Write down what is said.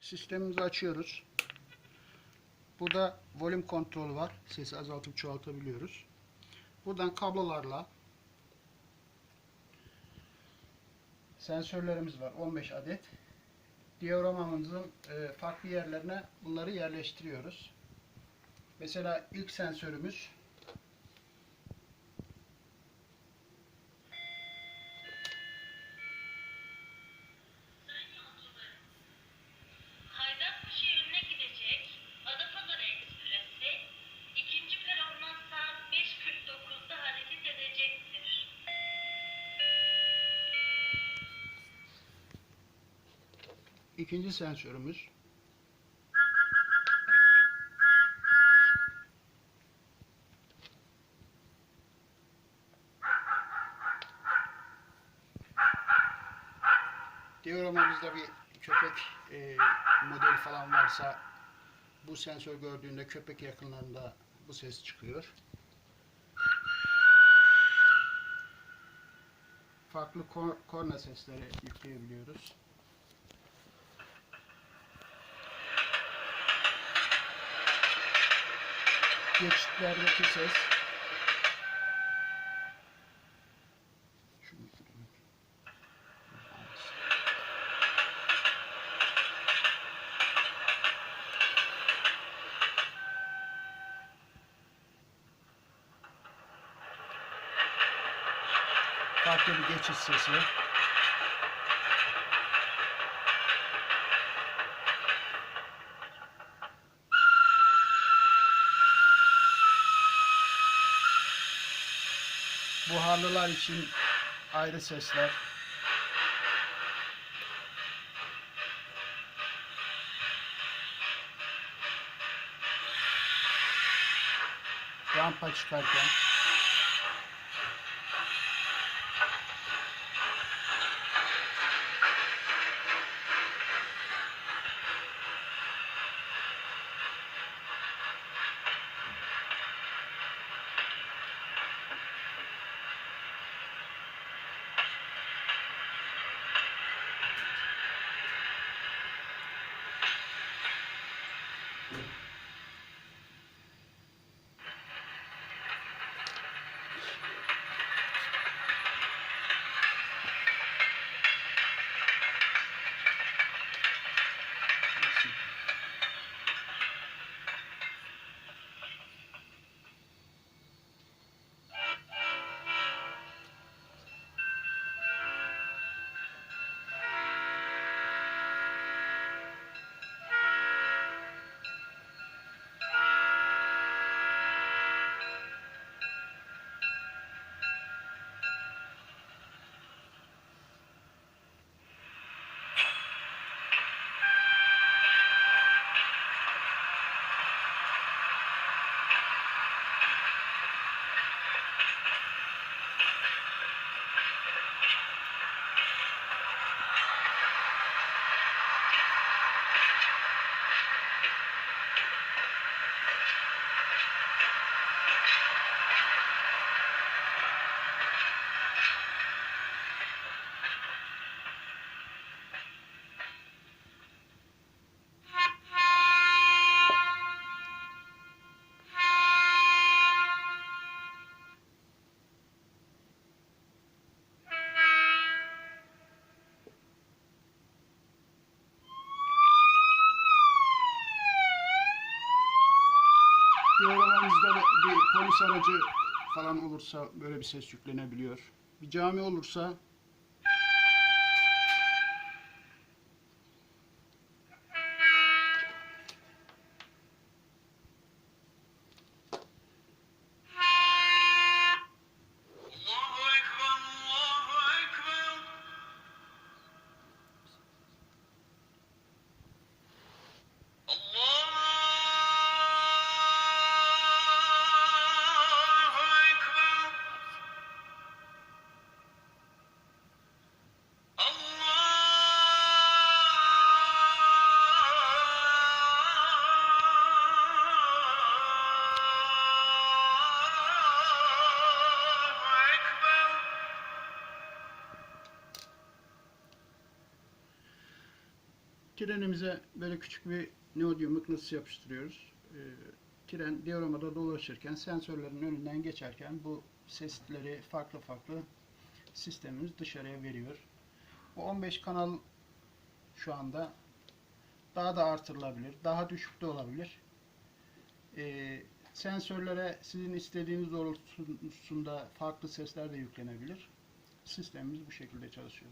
Sistemimizi açıyoruz. Burada volüm kontrolü var. Sesi azaltıp çoğaltabiliyoruz. Buradan kablolarla sensörlerimiz var. 15 adet. Diyaframımızın farklı yerlerine bunları yerleştiriyoruz. Mesela ilk sensörümüz ikinci sensörümüz. Diyaframımızda bir köpek modeli falan varsa bu sensör gördüğünde köpek yakınlarında bu ses çıkıyor. Farklı korna sesleri yükleyebiliyoruz. Geçitlerdeki ses. Farklı bir geçiş sesi. Buharlılar için ayrı sesler. Rampa çıkarken. Diyaframımızda bir polis aracı falan olursa böyle bir ses yüklenebiliyor. Bir cami olursa Trenimize böyle küçük bir neodyum mıknatıs yapıştırıyoruz. Tren dioramada dolaşırken, sensörlerin önünden geçerken bu sesleri farklı farklı sistemimiz dışarıya veriyor. Bu 15 kanal şu anda daha da artırılabilir, daha düşük de olabilir. Sensörlere sizin istediğiniz doğrultusunda farklı sesler de yüklenebilir. Sistemimiz bu şekilde çalışıyor.